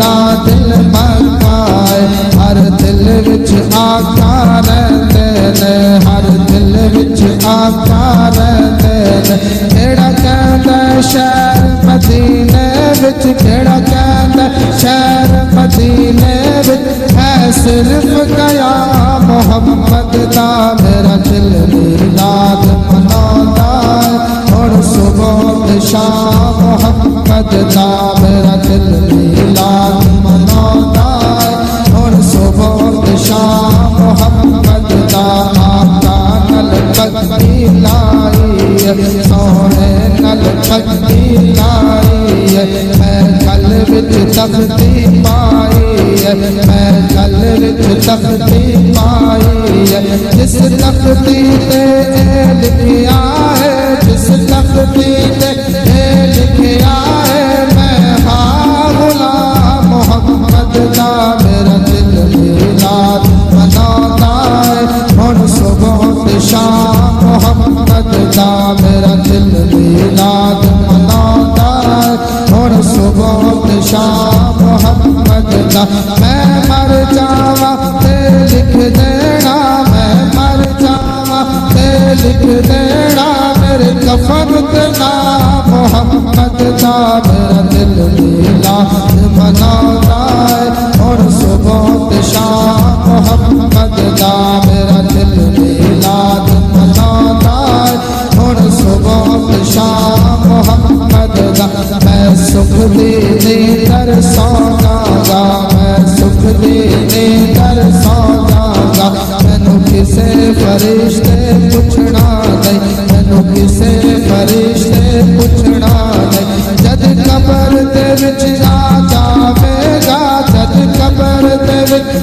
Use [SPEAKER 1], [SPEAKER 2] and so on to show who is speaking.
[SPEAKER 1] दा दिल मकाए हर दिल विच आका रहंदे ने हर दिल विच आका रहंदे ने केड़ा कहंदा शहर मदीने विच केड़ा कहंदा शहर मदीने विच है सिर्फ गया मोहम्मद दा मेरा दिल मीलाद मनांदा हुण सुबह ते शाम मोहम्मद दा मेरा दिल मीलाद मनांदा हुण सुबह ते शाम मोहम्मद दा आका नल पगड़ी लाई सोहणे नल पगड़ी लाई मैं गल विच तख्ती पाई मैं गल विच तख्ती पाई जिस तख्ती ते लिखिया है जिस तख्ती ते लिखिया है मैं हाँ गुलाम मोहम्मद दा मेरा दिल मीलाद मनांदा है हुण सुबह ते शाम मोहम्मद दा मेरा दिल मीलाद मनांदा है हुण सुबह ते शाम मोहम्मद दा मैं मर जावा ते लिख देना मैं मर जावा ते लिख देना मेरे कफन ते नाम मोहम्मद दा मेरा दिल मीलाद मनांदा है हुण सुबह ते शाम मोहम्मद दा मेरा दिल मीलाद मनांदा है हुण सुबह ते शाम मोहम्मद दा मैं सुख दी नींदर सौ जागा मैं सुख दी नींदर सौ जागा मैनू किसे फरिश्ते पुछना नहीं मैनू किसे फरिश्ते पुछना नहीं जद कबर दे विच आ जावेगा जद कबर दे विच